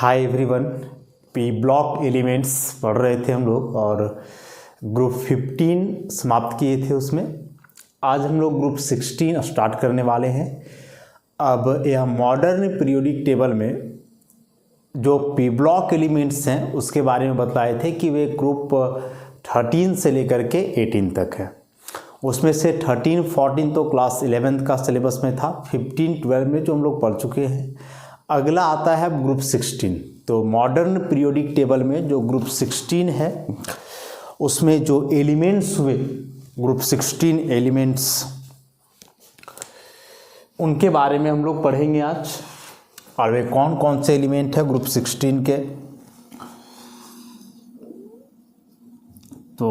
Hi everyone. P block elements पढ़ रहे थे हम लोग और ग्रुप 15 समाप्त किए थे। उसमें आज हम लोग ग्रुप 16 स्टार्ट करने वाले हैं। अब यह मॉडर्न पीरियोडिक टेबल में जो पी ब्लॉक एलिमेंट्स हैं उसके बारे में बताए थे कि वे ग्रुप 13 से लेकर के 18 तक है। उसमें से 13, 14 तो क्लास 11th का सिलेबस में था, 15, 12 में जो हम लोग पढ़ चुके हैं। अगला आता है ग्रुप 16। तो मॉडर्न पीरियोडिक टेबल में जो ग्रुप 16 है उसमें जो एलिमेंट्स हुए ग्रुप 16 एलिमेंट्स, उनके बारे में हम लोग पढ़ेंगे आज। और वे कौन कौन से एलिमेंट है ग्रुप 16 के। तो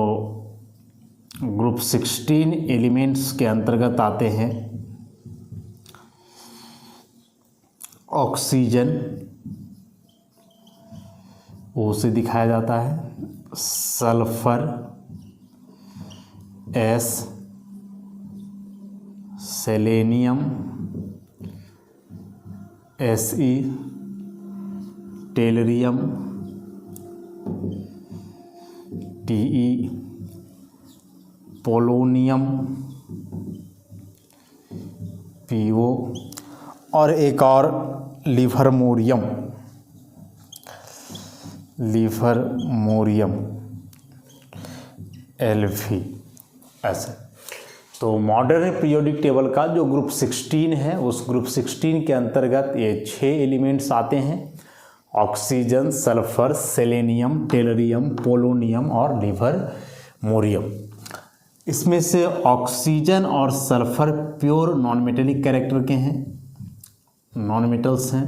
ग्रुप 16 एलिमेंट्स के अंतर्गत आते हैं ऑक्सीजन, ओ से दिखाया जाता है, sulphur S, selenium SE, tellurium TE, polonium PO और एक और लिवर्मोरियम एल्फी। ऐसे तो मॉडर्न पीरियोडिक टेबल का जो ग्रुप 16 है उस ग्रुप 16 के अंतर्गत ये 6 एलिमेंट्स आते हैं: oxygen, sulphur, selenium, tellurium, polonium और लिवर्मोरियम। इसमें से ऑक्सीजन और sulphur pure non metallic character के हैं, नॉन मेटल्स हैं।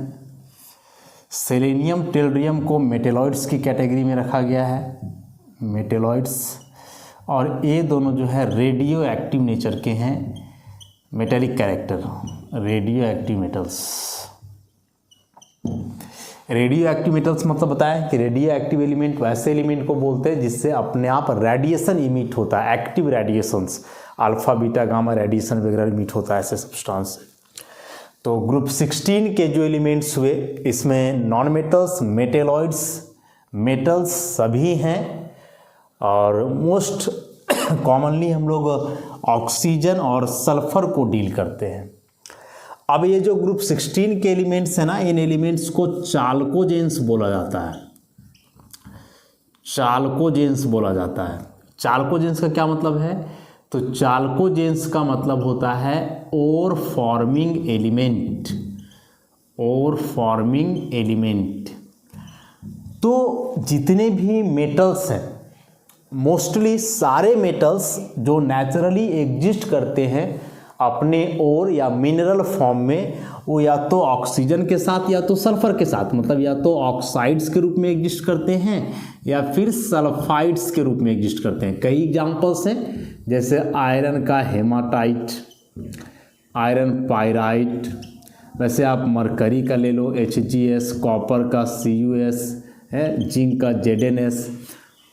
सेलेनियम, टेलरियम को मेटेलॉइड्स की कैटेगरी में रखा गया है, मेटेलॉइड्स। और ये दोनों जो है रेडियो एक्टिव नेचर के हैं, metallic character, radio active metals. Radio active metals मतलब बताया कि रेडियो एक्टिव एलिमेंट वैसे एलिमेंट को बोलते हैं जिससे अपने आप रेडिएशन इमिट होता है, active radiations, alpha beta gamma radiation वगैरह इमिट होता है ऐसे सब्सटेंस। तो ग्रुप 16 के जो एलिमेंट्स हुए इसमें नॉन मेटल्स, मेटेलॉइड्स, मेटल्स सभी हैं। और मोस्ट कॉमनली हम लोग ऑक्सीजन और सल्फर को डील करते हैं। अब ये जो ग्रुप 16 के एलिमेंट्स हैं ना, इन एलिमेंट्स को चाल्कोजेंस बोला जाता है। चाल्कोजेंस बोला जाता है। चाल्कोजेंस का क्या मतलब है? तो चाल्कोजेंस का मतलब होता है ओर फॉर्मिंग एलिमेंट, ओर फॉर्मिंग एलिमेंट। तो जितने भी मेटल्स हैं, मोस्टली सारे मेटल्स जो नेचुरली एग्जिस्ट करते हैं अपने ओर या मिनरल फॉर्म में, वो या तो ऑक्सीजन के साथ या तो सल्फर के साथ, मतलब या तो ऑक्साइड्स के रूप में एग्जिस्ट करते हैं या फिर सल्फाइड्स के रूप में एग्जिस्ट करते हैं। कई एग्जांपल्स हैं, जैसे आयरन का हेमाटाइट, आयरन पायराइट। वैसे आप मरकरी का ले लो HgS, कॉपर का CuS है, जिंक का ZnS।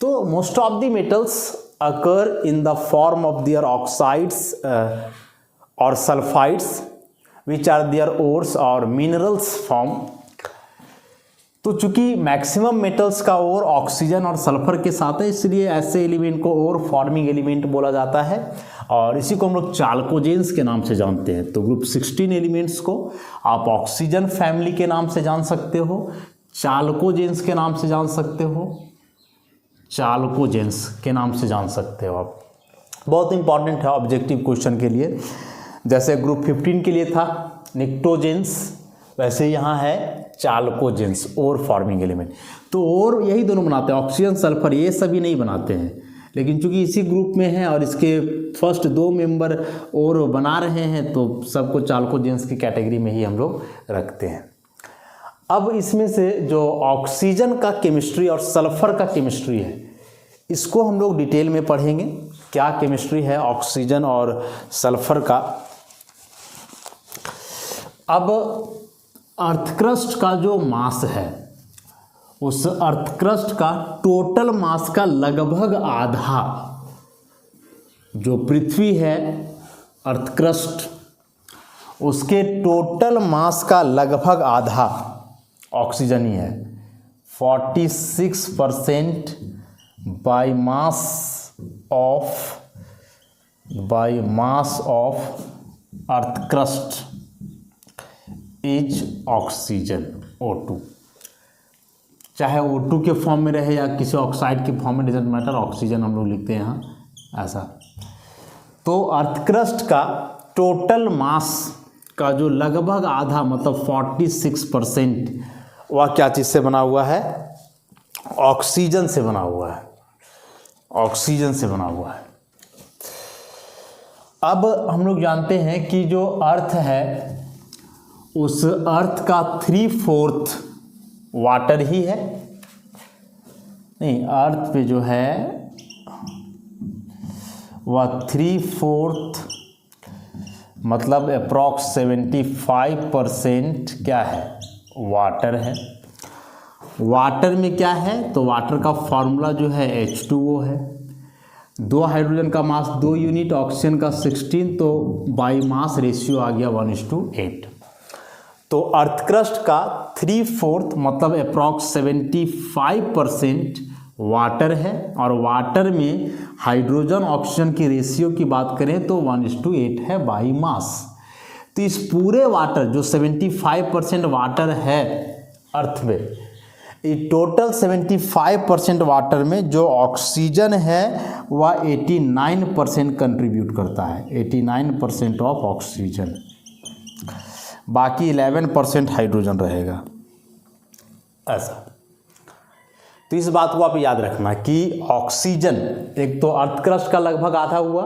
तो most of the metals occur in the form of their oxides और sulphides which are their ores और मिनरल्स फॉर्म। तो चूंकि मैक्सिमम मेटल्स का ओर ऑक्सीजन और सल्फर के साथ है, इसलिए ऐसे एलिमेंट को ओर फॉर्मिंग एलिमेंट बोला जाता है और इसी को हम लोग चाल्कोजेंस के नाम से जानते हैं। तो ग्रुप 16 एलिमेंट्स को आप ऑक्सीजन फैमिली के नाम से जान सकते हो, चाल्कोजेंस के नाम से जान सकते हो, चाल्कोजेंस के नाम से जान सकते हो आप। बहुत इंपॉर्टेंट है ऑब्जेक्टिव क्वेश्चन के लिए। जैसे ग्रुप 15 के लिए था निक्टोजेंस, वैसे यहाँ है चाल्कोजेंस, ओर फॉर्मिंग एलिमेंट। तो और यही दोनों बनाते हैं, ऑक्सीजन सल्फर ये सभी नहीं बनाते हैं, लेकिन चूंकि इसी ग्रुप में है और इसके फर्स्ट 2 मेंबर और बना रहे हैं तो सबको चाल्कोजेंस की कैटेगरी में ही हम लोग रखते हैं। अब इसमें से जो ऑक्सीजन का केमिस्ट्री और सल्फर का केमिस्ट्री है इसको हम लोग डिटेल में पढ़ेंगे, क्या केमिस्ट्री है ऑक्सीजन और सल्फर का। अब अर्थ क्रस्ट का जो मास है, उस अर्थ क्रस्ट का टोटल मास का लगभग आधा, जो पृथ्वी है अर्थ क्रस्ट, उसके टोटल मास का लगभग आधा ऑक्सीजन ही है। 46% by mass of earth crust is oxygen O2। चाहे O2 के फॉर्म में रहे या किसी ऑक्साइड के फॉर्म में, डजंट मैटर, ऑक्सीजन हम लोग लिखते हैं यहाँ ऐसा। तो अर्थ क्रस्ट का टोटल मास का जो लगभग आधा मतलब 46% वह क्या चीज़ से बना हुआ है? ऑक्सीजन से बना हुआ है, ऑक्सीजन से बना हुआ है। अब हम लोग जानते हैं कि जो अर्थ है उस अर्थ का 3/4 वाटर ही है। नहीं, अर्थ पे जो है वह 3/4 मतलब अप्रॉक्स 75% क्या है? वाटर है। वाटर में क्या है? तो वाटर का फॉर्मूला जो है H2O है। 2 हाइड्रोजन का मास 2 यूनिट, ऑक्सीजन का 16, तो बाई मास रेशियो आ गया 1:8। तो अर्थ क्रस्ट का 3/4 मतलब अप्रॉक्स 75% वाटर है, और वाटर में हाइड्रोजन ऑक्सीजन की रेशियो की बात करें तो 1:8 है बाई मास। तो इस पूरे वाटर जो 75% वाटर है अर्थ में, ये टोटल 75% वाटर में जो ऑक्सीजन है वह 89% कंट्रीब्यूट करता है, 89% ऑफ ऑक्सीजन, बाकी 11% हाइड्रोजन रहेगा ऐसा। तो इस बात को आप याद रखना कि ऑक्सीजन एक तो अर्थ क्रस्ट का लगभग आधा हुआ,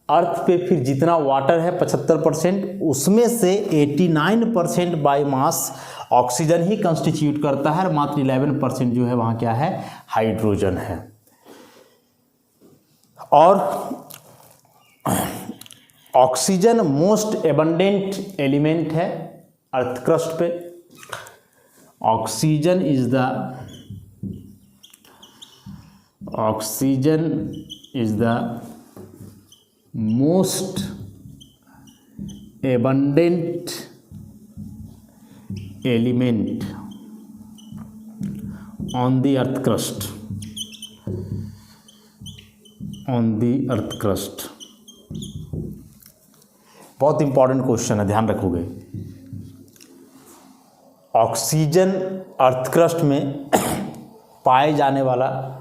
अर्थ पे फिर जितना वाटर है 75%, उसमें से 89% by mass oxygen he constitute करता है, और मात्र 11% जो है वहाँ क्या है? हाइड्रोजन है। और ऑक्सीजन मोस्ट एबंडेंट एलिमेंट है अर्थ क्रस्ट पे। Oxygen is the most abundant element on the earth crust, बहुत इंपॉर्टेंट क्वेश्चन है, ध्यान रखोगे। ऑक्सीजन अर्थ क्रस्ट में पाए जाने वाला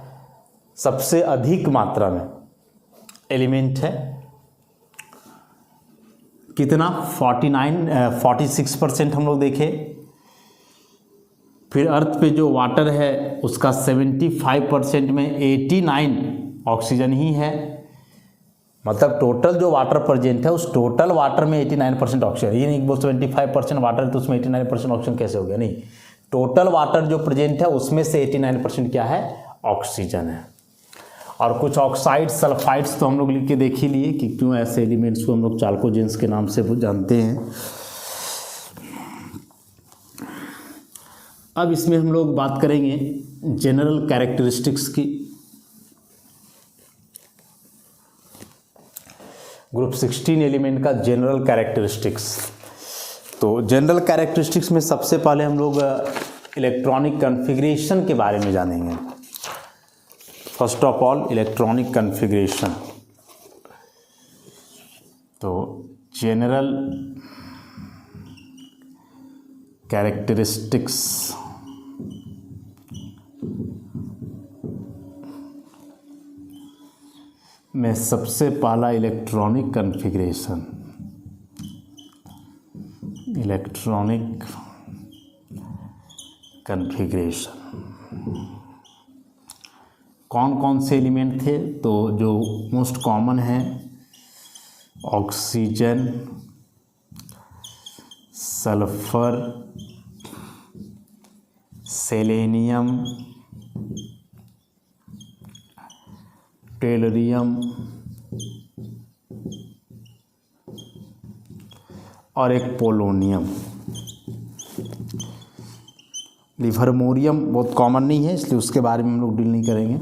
सबसे अधिक मात्रा में एलिमेंट है, कितना? 46% हम लोग देखें। फिर अर्थ पे जो वाटर है उसका 75% में 89 ऑक्सीजन ही है, मतलब टोटल जो वाटर प्रेजेंट है उस टोटल वाटर में 89% ऑक्सीजन। ये नहीं वो 75% वाटर है तो उसमें 89% ऑक्सीजन कैसे हो गया? नहीं, टोटल वाटर जो प्रेजेंट है उसमें से 89% क्या है? ऑक्सीजन है। और कुछ ऑक्साइड सल्फाइड्स तो हम लोग लिख के देख ही लिए कि क्यों ऐसे एलिमेंट्स को हम लोग चाल्कोजेंस के नाम से वो जानते हैं। अब इसमें हम लोग बात करेंगे जनरल कैरेक्टरिस्टिक्स की। ग्रुप 16 एलिमेंट का जनरल कैरेक्टरिस्टिक्स। तो जनरल कैरेक्टरिस्टिक्स में सबसे पहले हम लोग इलेक्ट्रॉनिक कॉन्फ़िगरेशन के बारे में जानेंगे। First of all electronic configuration. तो जनरल कैरेक्टरिस्टिक्स में सबसे पहला इलेक्ट्रॉनिक कॉन्फ़िगरेशन, इलेक्ट्रॉनिक कॉन्फ़िगरेशन कौन कौन से एलिमेंट थे? तो जो मोस्ट कॉमन है ऑक्सीजन, सल्फर, सेलेनियम, टेलरियम और एक पोलोनियम। लिवर्मोरियम बहुत कॉमन नहीं है इसलिए उसके बारे में हम लोग डील नहीं करेंगे।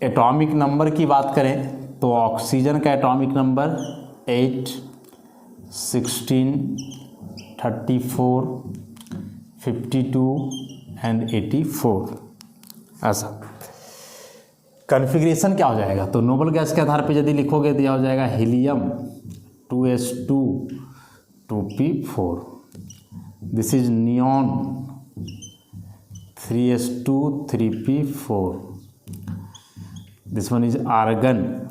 एटॉमिक नंबर की बात करें तो ऑक्सीजन का एटॉमिक नंबर 8, 16, 34, 52 एंड 84। ऐसा कॉन्फ़िगरेशन क्या हो जाएगा, तो नोबल गैस के आधार पे यदि लिखोगे तो यह हो जाएगा helium 2s2 2p4, this is neon 3s2 3p4, this one is argon,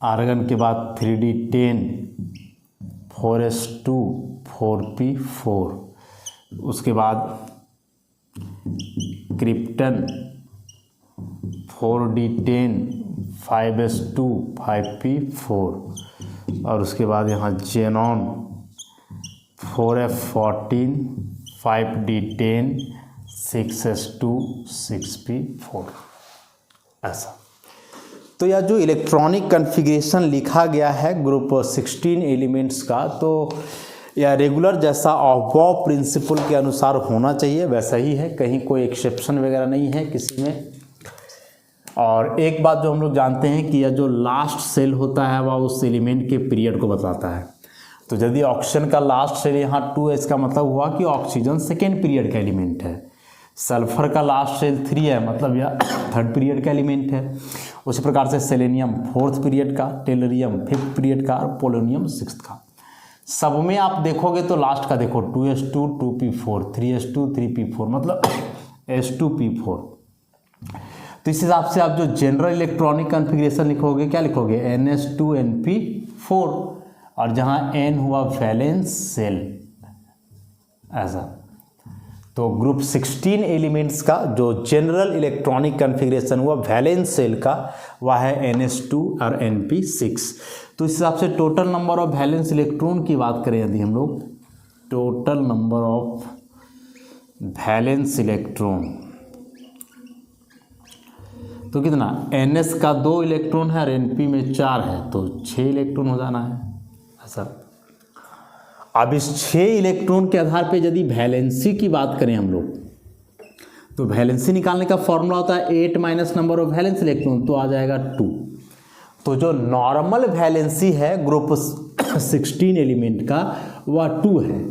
argon के बाद 3d10 4s2 4p4, उसके बाद क्रिप्टन 4d10 5s2 5p4, और उसके बाद यहाँ xenon 4f14 5d10 6s2 6p4। ऐसा तो यह जो इलेक्ट्रॉनिक कॉन्फ़िगरेशन लिखा गया है ग्रुप 16 एलिमेंट्स का, तो यह रेगुलर जैसा अबव प्रिंसिपल के अनुसार होना चाहिए वैसा ही है, कहीं कोई एक्सेप्शन वगैरह नहीं है किसी में। और एक बात जो हम लोग जानते हैं कि यह जो लास्ट सेल होता है वह उस एलिमेंट के पीरियड को बताता है। तो यदि ऑक्सीजन का लास्ट सेल यहाँ 2 है, इसका मतलब हुआ कि ऑक्सीजन सेकेंड पीरियड का एलिमेंट है। सल्फर का लास्ट सेल 3 है, मतलब यह थर्ड पीरियड का एलिमेंट है। उसी प्रकार से सेलेनियम 4th पीरियड का, टेलरियम 5th पीरियड का और पोलोनियम 6th का। सब में आप देखोगे तो लास्ट का देखो 2s2 2p4 3s2 3p4, मतलब s2p4। तो इस हिसाब से आप जो जनरल इलेक्ट्रॉनिक कॉन्फ़िगरेशन लिखोगे क्या लिखोगे ns2np4, और जहाँ n हुआ वैलेंस सेल। ऐसा तो ग्रुप 16 एलिमेंट्स का जो जनरल इलेक्ट्रॉनिक कॉन्फ़िगरेशन हुआ वैलेंस सेल का वह है ns2 और np6। तो इस हिसाब से total number of valence electron की बात करें यदि हम लोग, total number of valence electron तो कितना, ns का 2 इलेक्ट्रॉन है और np में 4 है, तो 6 इलेक्ट्रॉन हो जाना है। ऐसा अब इस 6 इलेक्ट्रॉन के आधार पे यदि वैलेंसी की बात करें हम लोग, तो वैलेंसी निकालने का फॉर्मूला होता है 8 minus number of valence electron, तो आ जाएगा 2। तो जो नॉर्मल वैलेंसी है ग्रुप 16 एलिमेंट का वह 2 है,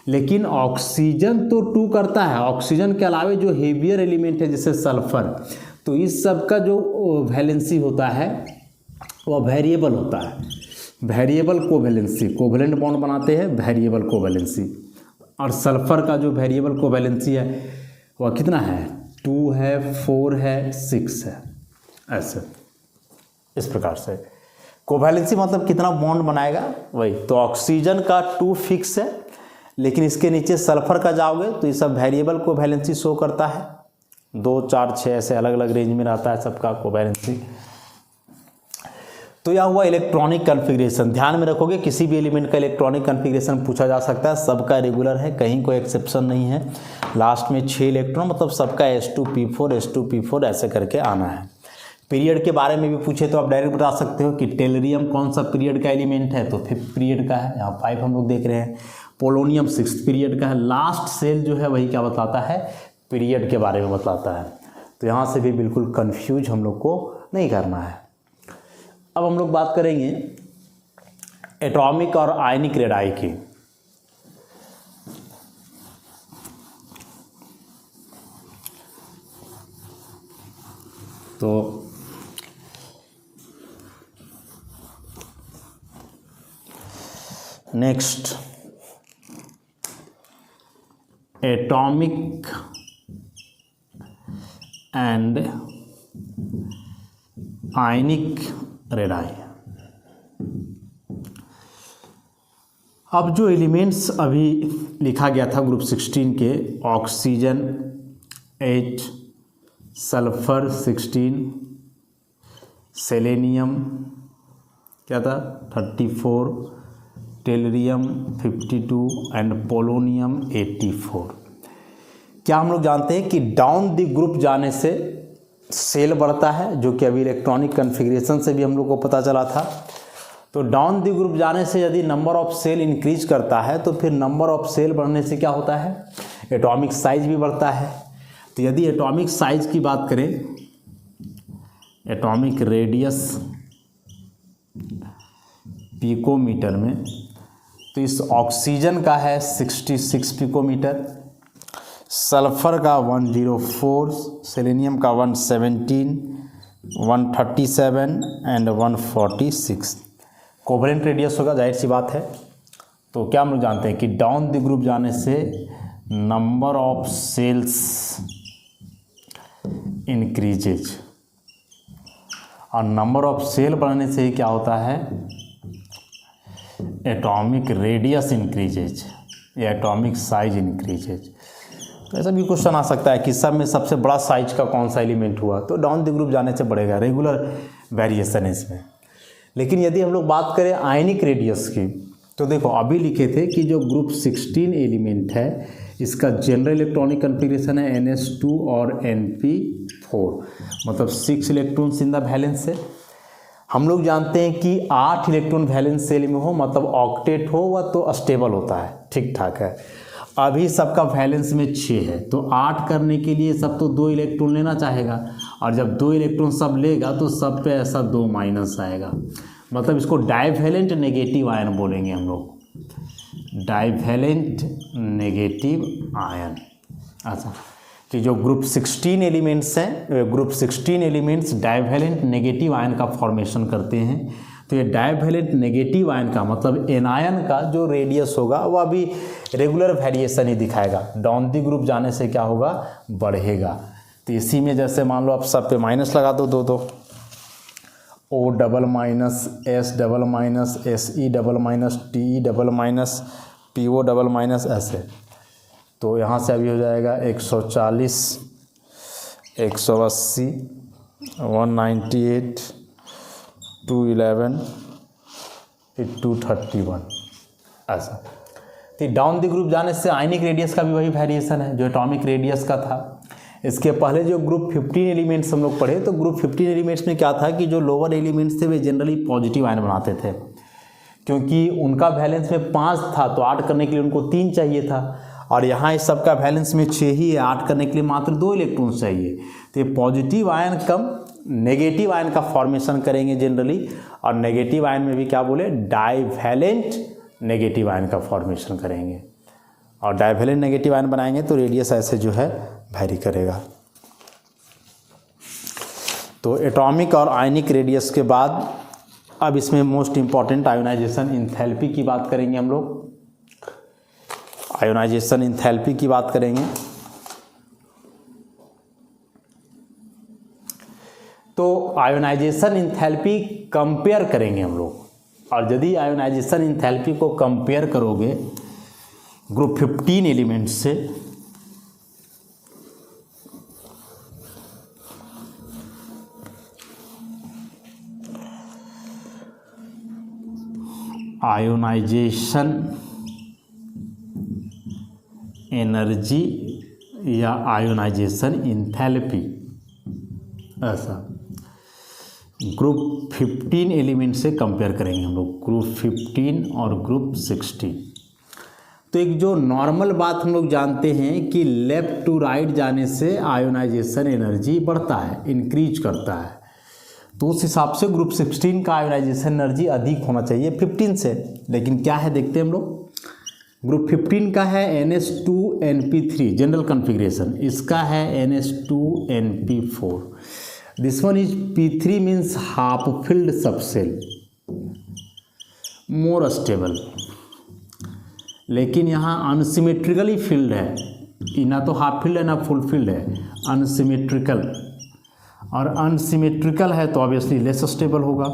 लेकिन ऑक्सीजन तो 2 करता है। ऑक्सीजन के अलावे जो हेवियर एलिमेंट है जैसे सल्फर, तो इस सब का जो वैलेंसी होता है वह वेरिएबल होता है। वेरिएबल कोवैलेंसी, कोवैलेंट बॉन्ड बनाते हैं वेरिएबल कोवैलेंसी, और सल्फर का जो वेरिएबल कोवैलेंसी है वह कितना है, 2 है 4 है 6 है। ऐसे इस प्रकार से कोवैलेंसी मतलब कितना बॉन्ड बनाएगा वही। तो ऑक्सीजन का 2 फिक्स है, लेकिन इसके नीचे सल्फर का जाओगे तो ये सब वेरिएबल कोवैलेंसी शो करता है, 2 4 6 ऐसे अलग अलग रेंज में रहता है सबका कोवैलेंसी। तो यह हुआ इलेक्ट्रॉनिक कॉन्फ़िगरेशन। ध्यान में रखोगे किसी भी एलिमेंट का इलेक्ट्रॉनिक कॉन्फ़िगरेशन पूछा जा सकता है, सबका रेगुलर है, कहीं कोई एक्सेप्शन नहीं है। लास्ट में 6 इलेक्ट्रॉन, मतलब सबका s2p4 s2p4 ऐसे करके आना है। पीरियड के बारे में भी पूछे तो आप डायरेक्ट बता सकते हो कि टेलरियम कौन सा पीरियड का एलिमेंट है, तो 5th पीरियड का है, यहाँ 5 हम लोग देख रहे हैं। पोलोनियम 6th पीरियड का है। लास्ट सेल जो है वही क्या बतलाता है, पीरियड के बारे में बतलाता है। तो यहाँ से भी बिल्कुल कन्फ्यूज हम लोग को नहीं करना है। अब हम लोग बात करेंगे एटॉमिक और आयनिक रेडाई की। तो next atomic and ionic radii. अब जो एलिमेंट्स अभी लिखा गया था ग्रुप 16 के, ऑक्सीजन 8, सल्फर 16, सेलेनियम क्या था 34, टेलरियम 52 एंड पोलोनियम 84। क्या हम लोग जानते हैं कि डाउन द ग्रुप जाने से सेल बढ़ता है, जो कि अभी इलेक्ट्रॉनिक कॉन्फ़िगरेशन से भी हम लोग को पता चला था। तो डाउन द ग्रुप जाने से यदि नंबर ऑफ सेल इंक्रीज करता है तो फिर नंबर ऑफ सेल बढ़ने से क्या होता है, एटॉमिक साइज भी बढ़ता है। तो यदि एटॉमिक साइज की बात करें, एटॉमिक रेडियस पिकोमीटर में, तो तो इस ऑक्सीजन का है 66 पिकोमीटर, सल्फर का 104, सेलेनियम का 117, 137 एंड 146। कोवलेंट रेडियस होगा, जाहिर सी बात है। तो क्या हम लोग जानते हैं कि डाउन द ग्रुप जाने से नंबर ऑफ सेल्स इंक्रीजेज, और नंबर ऑफ सेल बढ़ने से क्या होता है, एटॉमिक रेडियस इंक्रीजेज या एटॉमिक साइज इंक्रीजेज। तो ऐसा भी क्वेश्चन आ सकता है कि सब में सबसे बड़ा साइज का कौन सा एलिमेंट हुआ, तो डाउन द ग्रुप जाने से बढ़ेगा, रेगुलर वेरिएशन है इसमें। लेकिन यदि हम लोग बात करें आयनिक रेडियस की, तो देखो अभी लिखे थे कि जो ग्रुप 16 एलिमेंट है इसका जनरल इलेक्ट्रॉनिक कन्फिग्रेशन है NS2 और Np4, मतलब 6 इलेक्ट्रॉन्स इन द वैलेंस है। हम लोग जानते हैं कि 8 इलेक्ट्रॉन वैलेंस सेल में हो, मतलब ऑक्टेट हो, वह तो स्टेबल होता है, ठीक ठाक है। अभी सबका वैलेंस में 6 है, तो 8 करने के लिए सब तो 2 इलेक्ट्रॉन लेना चाहेगा, और जब 2 इलेक्ट्रॉन सब लेगा तो सब पे ऐसा 2 माइनस आएगा, मतलब इसको डाइवैलेंट नेगेटिव आयन बोलेंगे हम लोग, डाइवैलेंट नेगेटिव आयन। अच्छा, कि जो ग्रुप 16 एलिमेंट्स हैं, group 16 elements divalent negative ion का फॉर्मेशन करते हैं। तो ये डाइवैलेंट नेगेटिव आयन का मतलब एनायन का जो रेडियस होगा वह भी रेगुलर वेरिएशन ही दिखाएगा, डाउन दी ग्रुप जाने से क्या होगा, बढ़ेगा। तो इसी में जैसे मान लो आप सब पे माइनस लगा दो, दो O double minus S double minus SE double minus TE double minus PO double minus ऐसे, तो यहाँ से अभी हो जाएगा 140, 180, 198, 211, 231 ऐसा। तो डाउन द ग्रुप जाने से आयनिक रेडियस का भी वही वेरिएशन है जो एटॉमिक रेडियस का था। इसके पहले जो ग्रुप 15 एलिमेंट्स हम लोग पढ़े, तो ग्रुप 15 एलिमेंट्स में क्या था कि जो लोअर एलिमेंट्स थे वे जनरली पॉजिटिव आयन बनाते थे, क्योंकि उनका वैलेंस में 5 था, तो 8 करने के लिए उनको 3 चाहिए था, और यहाँ इस सबका वैलेंस में 6 ही है, 8 करने के लिए मात्र 2 इलेक्ट्रॉन्स चाहिए। तो ये पॉजिटिव आयन कम नेगेटिव आयन का फॉर्मेशन करेंगे जनरली, और नेगेटिव आयन में भी क्या बोले, डाइवैलेंट नेगेटिव आयन का फॉर्मेशन करेंगे, और डाइवैलेंट नेगेटिव आयन बनाएंगे तो रेडियस ऐसे जो है वैरी करेगा। तो एटॉमिक और आयनिक रेडियस के बाद अब इसमें मोस्ट इंपॉर्टेंट आयोनाइजेशन इंथैल्पी की बात करेंगे हम लोग। आयोनाइजेशन इंथैल्पी की बात करेंगे तो आयोनाइजेशन इंथैल्पी कंपेयर करेंगे हम लोग, और यदि आयोनाइजेशन इंथैल्पी को कंपेयर करोगे ग्रुप 15 एलिमेंट्स से, आयोनाइजेशन एनर्जी या आयोनाइजेशन इंथैल्पी, ऐसा ग्रुप 15 एलिमेंट से कंपेयर करेंगे हम लोग, ग्रुप 15 और ग्रुप 16। तो एक जो नॉर्मल बात हम लोग जानते हैं कि लेफ्ट टू राइट जाने से आयोनाइजेशन एनर्जी बढ़ता है, इंक्रीज करता है, तो उस हिसाब से ग्रुप 16 का आयोनाइजेशन एनर्जी अधिक होना चाहिए 15 से। लेकिन क्या है देखते हैं हम लोग, ग्रुप 15 का है NS2Np3 जनरल कॉन्फ़िगरेशन, इसका है NS2Np4। This one is P3 means half filled subshell, more stable, लेकिन यहाँ अनसिमेट्रिकली फिल्ड है, ना तो हाफ फिल्ड है ना फुल फिल्ड है, अनसिमेट्रिकल, और अनसिमेट्रिकल है तो ऑब्वियसली लेस स्टेबल होगा,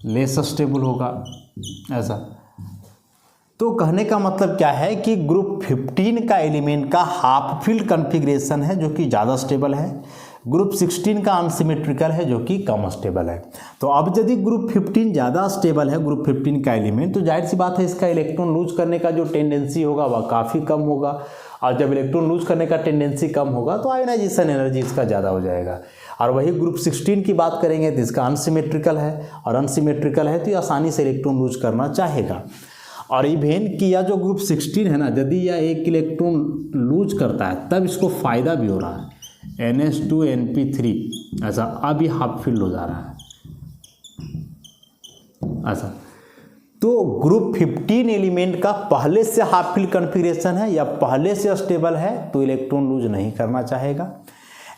लेस स्टेबल होगा ऐसा। तो कहने का मतलब क्या है कि ग्रुप 15 का एलिमेंट का हाफ फील्ड कॉन्फ़िगरेशन है जो कि ज़्यादा स्टेबल है, ग्रुप 16 का अनसिमेट्रिकल है जो कि कम स्टेबल है। तो अब यदि ग्रुप 15 ज़्यादा स्टेबल है, ग्रुप 15 का एलिमेंट, तो जाहिर सी बात है इसका इलेक्ट्रॉन लूज करने का जो टेंडेंसी होगा वह काफ़ी कम होगा, और जब इलेक्ट्रॉन लूज करने का टेंडेंसी कम होगा तो आयोनाइजेशन एनर्जी इसका ज़्यादा हो जाएगा। और वही ग्रुप 16 की बात करेंगे तो इसका अनसिमेट्रिकल है, और अनसिमेट्रिकल है तो ये आसानी से इलेक्ट्रॉन लूज करना चाहेगा। और इवेन कि यह जो ग्रुप 16 है ना, यदि यह एक इलेक्ट्रॉन लूज करता है तब इसको फ़ायदा भी हो रहा है, NS2Np3 ऐसा, अब ये हाफ फील्ड हो जा रहा है ऐसा। तो ग्रुप 15 एलिमेंट का पहले से हाफ फिल कॉन्फ़िगरेशन है या पहले से स्टेबल है तो इलेक्ट्रॉन लूज नहीं करना चाहेगा।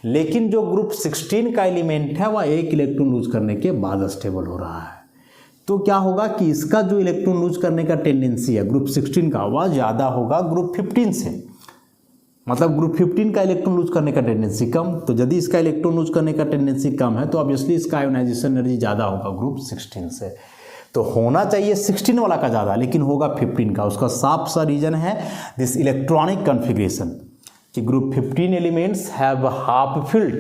लेकिन जो ग्रुप 16 का एलिमेंट है वह एक इलेक्ट्रॉन लूज करने के बाद स्टेबल हो रहा है, तो क्या होगा कि इसका जो इलेक्ट्रॉन लूज करने का टेंडेंसी है ग्रुप 16 का वह ज़्यादा होगा ग्रुप 15 से। मतलब ग्रुप 15 का इलेक्ट्रॉन लूज करने का टेंडेंसी कम, तो यदि इसका इलेक्ट्रॉन लूज करने का टेंडेंसी कम है तो ऑब्वियसली इसका आयोनाइजेशन एनर्जी ज़्यादा होगा ग्रुप 16 से। तो होना चाहिए 16 वाला का ज़्यादा, लेकिन होगा 15 का। उसका साफ सा रीजन है दिस इलेक्ट्रॉनिक कॉन्फ़िगरेशन कि group 15 elements have half filled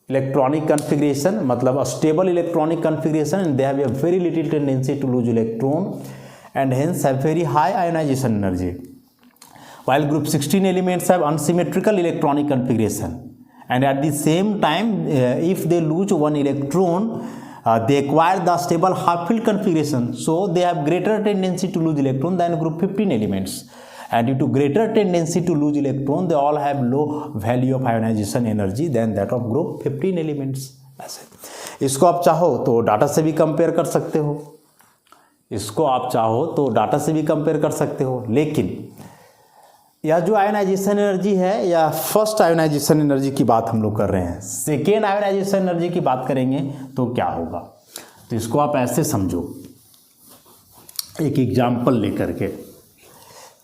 electronic configuration, मतलब stable electronic configuration, and they have a very little tendency to lose electron and hence have very high ionisation energy, while group 16 elements have unsymmetrical electronic configuration, and at the same time if they lose one electron they acquire the stable half field configuration, so they have greater tendency to lose electron than group 15 elements, and due to greater tendency to lose electron they all have low value of ionization energy than that of group 15 elements। ऐसे इसको आप चाहो तो data से भी compare कर सकते हो, इसको आप चाहो तो डाटा से भी कंपेयर कर सकते हो, लेकिन यह जो आयोनाइजेशन एनर्जी है या फर्स्ट आयोनाइजेशन एनर्जी की बात हम लोग कर रहे हैं, सेकेंड आयोनाइजेशन एनर्जी की बात करेंगे तो क्या होगा। तो इसको आप ऐसे समझो एक एग्जाम्पल लेकर के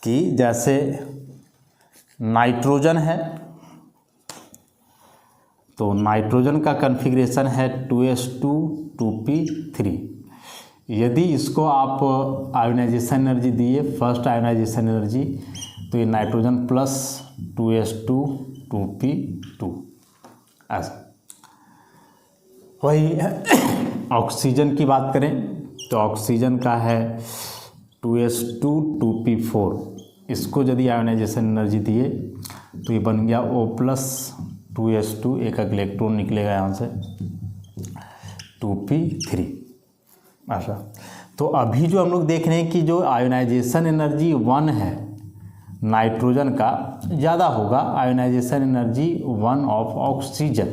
कि जैसे नाइट्रोजन है, तो नाइट्रोजन का कॉन्फ़िगरेशन है 2s2 2p3। यदि इसको आप आयोनाइजेशन एनर्जी दिए फर्स्ट आयोनाइजेशन एनर्जी तो ये नाइट्रोजन प्लस 2s2 2p2 ऐसा। वही ऑक्सीजन की बात करें तो ऑक्सीजन का है 2s2 2p4। इसको यदि आयोनाइजेशन एनर्जी दिए तो ये बन गया O प्लस 2s2, एक इलेक्ट्रॉन निकलेगा यहाँ से 2p3 ऐसा। तो अभी जो हम लोग देख रहे हैं कि जो आयोनाइजेशन एनर्जी 1 है नाइट्रोजन का ज़्यादा होगा आयोनाइजेशन एनर्जी 1 ऑफ ऑक्सीजन,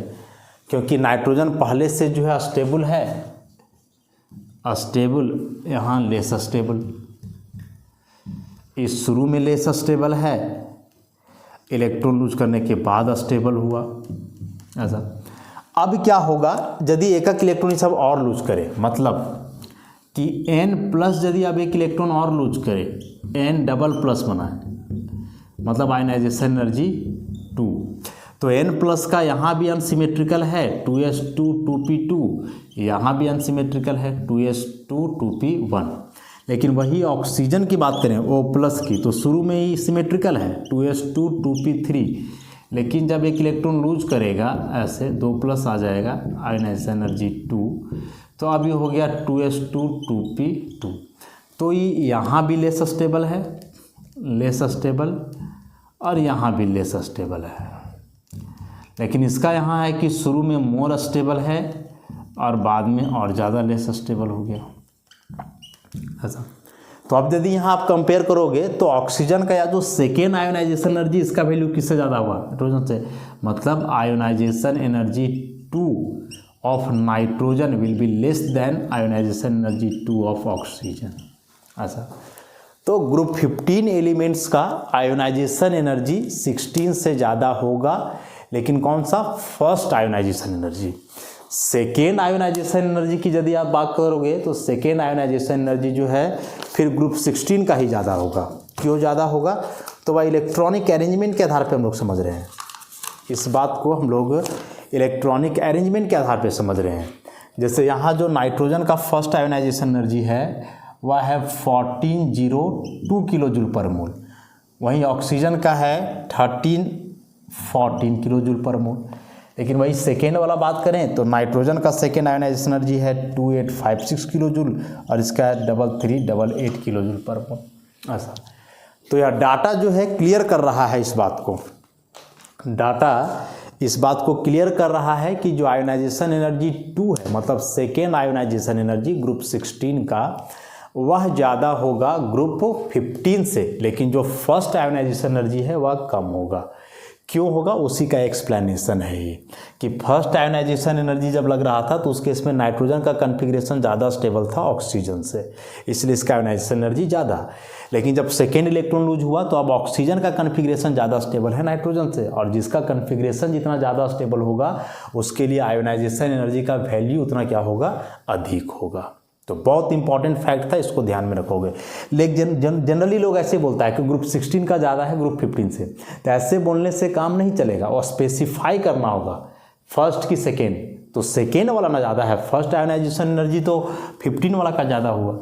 क्योंकि नाइट्रोजन पहले से जो है स्टेबल है, स्टेबल यहाँ लेस स्टेबल, इस शुरू में लेस स्टेबल है, इलेक्ट्रॉन लूज करने के बाद स्टेबल हुआ ऐसा। अब क्या होगा यदि एक इलेक्ट्रॉन सब और लूज करे, मतलब कि n प्लस यदि आप एक इलेक्ट्रॉन और लूज करे, n डबल प्लस बनाए मतलब आयोनाइजेशन एनर्जी 2, तो n प्लस का यहाँ भी अनसिमेट्रिकल है 2s2 2p2, यहाँ भी अनसिमेट्रिकल है 2s2 2p1। लेकिन वही ऑक्सीजन की बात करें O प्लस की तो शुरू में ही सिमेट्रिकल है 2s2 2p3, लेकिन जब एक इलेक्ट्रॉन लूज करेगा ऐसे 2 प्लस आ जाएगा आयोनाइजेशन एनर्जी 2, तो अब ये हो गया 2s2 2p2। तो ये यहाँ भी लेस स्टेबल है, लेस स्टेबल, और यहाँ भी लेस स्टेबल है, लेकिन इसका यहाँ है कि शुरू में मोर स्टेबल है और बाद में और ज़्यादा लेस स्टेबल हो गया ऐसा। तो अब यदि यहाँ आप कंपेयर करोगे तो ऑक्सीजन का या जो सेकेंड आयोनाइजेशन एनर्जी इसका वैल्यू किससे ज़्यादा हुआ नाइट्रोजन से, मतलब ionisation energy 2 of nitrogen will be less than ionisation energy 2 of oxygen ऐसा। तो ग्रुप 15 एलिमेंट्स का आयोनाइजेशन एनर्जी 16 से ज़्यादा होगा, लेकिन कौन सा first ionisation energy. Second ionisation energy की यदि आप बात करोगे तो सेकेंड आयोनाइजेशन एनर्जी जो है फिर ग्रुप 16 का ही ज़्यादा होगा। क्यों ज़्यादा होगा, तो वह इलेक्ट्रॉनिक अरेंजमेंट के आधार पर हम लोग समझ रहे हैं, इस बात को हम लोग इलेक्ट्रॉनिक अरेंजमेंट के आधार पर समझ रहे हैं। जैसे यहाँ जो नाइट्रोजन का फर्स्ट आयोनाइजेशन एनर्जी है वह है 1402 किलो जूल पर मोल, वहीं ऑक्सीजन का है 1314 किलो जूल पर मोल। लेकिन वही सेकेंड वाला बात करें तो नाइट्रोजन का सेकेंड आयोनाइजेशन एनर्जी है 2856 किलो जूल और इसका है 3388 किलो जूल पर मोल ऐसा। तो यह डाटा जो है क्लियर कर रहा है इस बात को, डाटा इस बात को क्लियर कर रहा है कि जो आयोनाइजेशन एनर्जी 2 है, मतलब सेकेंड आयोनाइजेशन एनर्जी ग्रुप 16 का, वह ज़्यादा होगा ग्रुप 15 से, लेकिन जो फर्स्ट आयोनाइजेशन एनर्जी है वह कम होगा। क्यों होगा उसी का एक्सप्लेनेशन है ये कि फर्स्ट आयोनाइजेशन एनर्जी जब लग रहा था तो उस केस में नाइट्रोजन का कन्फिग्रेशन ज़्यादा स्टेबल था ऑक्सीजन से, इसलिए इसका आयोनाइजेशन एनर्जी ज़्यादा। लेकिन जब सेकेंड इलेक्ट्रॉन लूज हुआ तो अब ऑक्सीजन का कन्फिग्रेशन ज़्यादा स्टेबल है नाइट्रोजन से, और जिसका कन्फिग्रेशन जितना ज़्यादा स्टेबल होगा उसके लिए आयोनाइजेशन एनर्जी का वैल्यू उतना क्या होगा, अधिक होगा। तो बहुत इंपॉर्टेंट फैक्ट था, इसको ध्यान में रखोगे। लेकिन जनरली लोग ऐसे बोलता है कि ग्रुप 16 का ज़्यादा है ग्रुप 15 से, तो ऐसे बोलने से काम नहीं चलेगा और स्पेसिफाई करना होगा फर्स्ट की सेकेंड, तो सेकेंड वाला ना ज़्यादा है, फर्स्ट आयोनाइजेशन एनर्जी तो 15 वाला का ज़्यादा हुआ।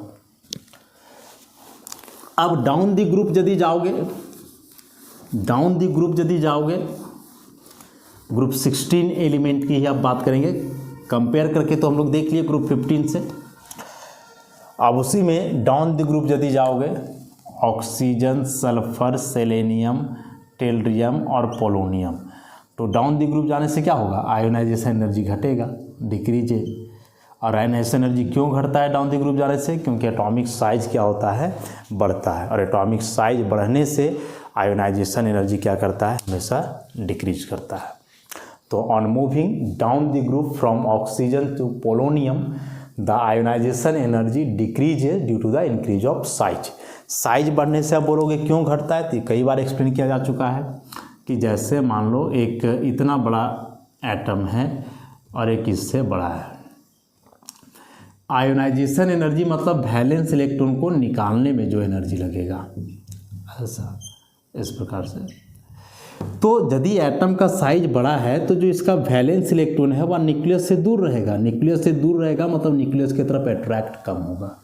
अब डाउन दी ग्रुप यदि जाओगे, डाउन दी ग्रुप यदि जाओगे, ग्रुप 16 एलिमेंट की ही आप बात करेंगे, कंपेयर करके तो हम लोग देख लिए ग्रुप 15 से। अब उसी में डाउन द ग्रुप यदि जाओगे, ऑक्सीजन, सल्फर, सेलेनियम, टेलरियम और पोलोनियम, तो डाउन द ग्रुप जाने से क्या होगा, आयोनाइजेशन एनर्जी घटेगा, डिक्रीज है। और आयोनाइजेशन एनर्जी क्यों घटता है डाउन द ग्रुप जाने से, क्योंकि एटॉमिक साइज क्या होता है, बढ़ता है, और एटॉमिक साइज बढ़ने से आयोनाइजेशन एनर्जी क्या करता है, हमेशा डिक्रीज करता है। तो on moving down the group from oxygen to polonium the ionisation energy decrease due to the increase of size. Size बढ़ने से आप बोलोगे क्यों घटता है, तो कई बार एक्सप्लेन किया जा चुका है कि जैसे मान लो एक इतना बड़ा एटम है और एक इससे बड़ा है, आयोनाइजेशन एनर्जी मतलब वैलेंस इलेक्ट्रॉन को निकालने में जो एनर्जी लगेगा, ऐसा इस प्रकार से। तो यदि एटम का साइज बड़ा है तो जो इसका वैलेंस इलेक्ट्रॉन है वह न्यूक्लियस से दूर रहेगा, न्यूक्लियस से दूर रहेगा मतलब न्यूक्लियस की तरफ अट्रैक्ट कम होगा,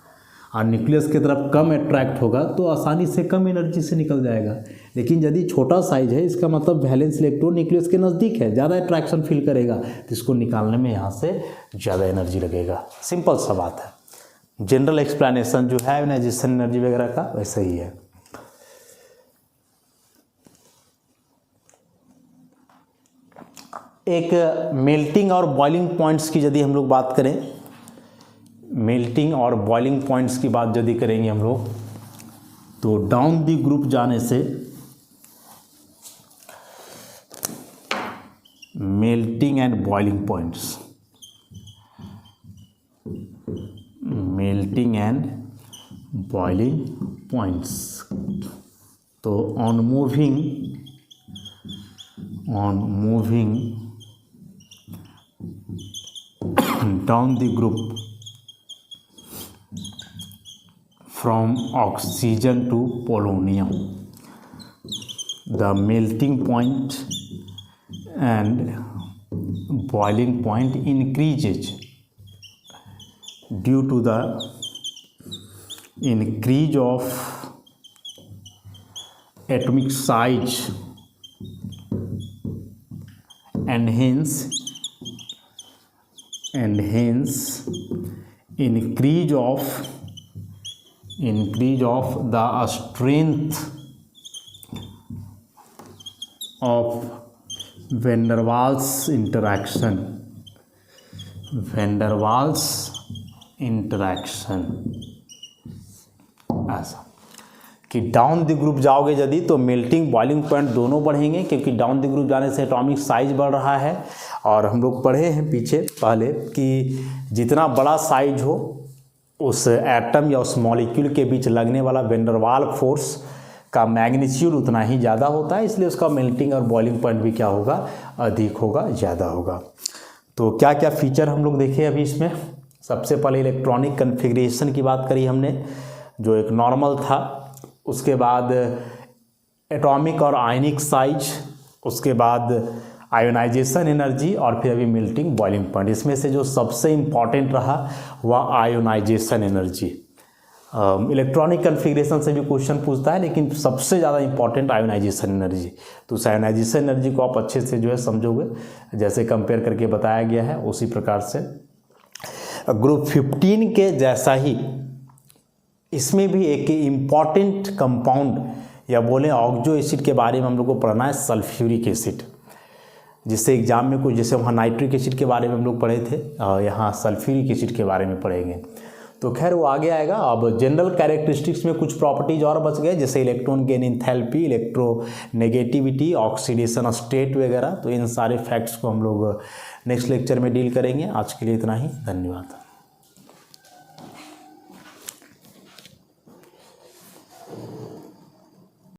और न्यूक्लियस की तरफ कम अट्रैक्ट होगा तो आसानी से कम एनर्जी से निकल जाएगा। लेकिन यदि छोटा साइज है, इसका मतलब वैलेंस इलेक्ट्रॉन न्यूक्लियस के नज़दीक है, ज़्यादा अट्रैक्शन फील करेगा, तो इसको निकालने में यहाँ से ज़्यादा एनर्जी लगेगा। सिंपल सा बात है, जनरल एक्सप्लेनेशन जो है आयोनाइजेशन एनर्जी वगैरह का वैसा ही है। एक मेल्टिंग और बॉइलिंग पॉइंट्स की यदि हम लोग बात करें, मेल्टिंग और बॉइलिंग पॉइंट्स की बात यदि करेंगे हम लोग, तो डाउन दी ग्रुप जाने से melting and boiling points, melting and boiling points, तो on moving down the group from oxygen to polonium, the melting point and boiling point increases due to the increase of atomic size and hence increase of the strength of van der Waals interaction, ऐसा कि down the group जाओगे यदि तो melting boiling point दोनों बढ़ेंगे, क्योंकि down the group जाने से एटॉमिक साइज बढ़ रहा है। और हम लोग पढ़े हैं पीछे पहले कि जितना बड़ा साइज हो उस एटम या उस मॉलिक्यूल के बीच लगने वाला वैन डर वाल फोर्स का मैग्नीट्यूड उतना ही ज़्यादा होता है, इसलिए उसका मेल्टिंग और बॉइलिंग पॉइंट भी क्या होगा, अधिक होगा, ज़्यादा होगा। तो क्या क्या फीचर हम लोग देखे अभी इसमें। सबसे पहले इलेक्ट्रॉनिक कन्फिग्रेशन की बात करी हमने, जो एक नॉर्मल था, उसके बाद एटॉमिक और आयनिक साइज, उसके बाद आयोनाइजेशन एनर्जी, और फिर अभी मेल्टिंग बॉइलिंग पॉइंट। इसमें से जो सबसे इम्पॉर्टेंट रहा वह आयोनाइजेशन एनर्जी। इलेक्ट्रॉनिक कन्फिग्रेशन से भी क्वेश्चन पूछता है, लेकिन सबसे ज़्यादा इंपॉर्टेंट आयोनाइजेशन एनर्जी। तो उस आयोनाइजेशन एनर्जी को आप अच्छे से जो है समझोगे, जैसे कंपेयर करके बताया गया है उसी प्रकार से। ग्रुप 15 के जैसा ही इसमें भी एक इम्पॉर्टेंट कंपाउंड या बोलें ऑक्सो एसिड के बारे में हम लोग को पढ़ना है, सल्फ्यूरिक एसिड। जिससे एग्जाम में कुछ, जैसे वहाँ नाइट्रिक एसिड के बारे में हम लोग पढ़े थे, यहाँ सल्फ्यूरिक एसिड के बारे में पढ़ेंगे। तो खैर वो आगे आएगा। अब जनरल कैरेक्टरिस्टिक्स में कुछ प्रॉपर्टीज और बच गए, जैसे electron gain enthalpy, electronegativity, oxidation state वगैरह। तो इन सारे फैक्ट्स को हम लोग नेक्स्ट लेक्चर में डील करेंगे। आज के लिए इतना ही, धन्यवाद।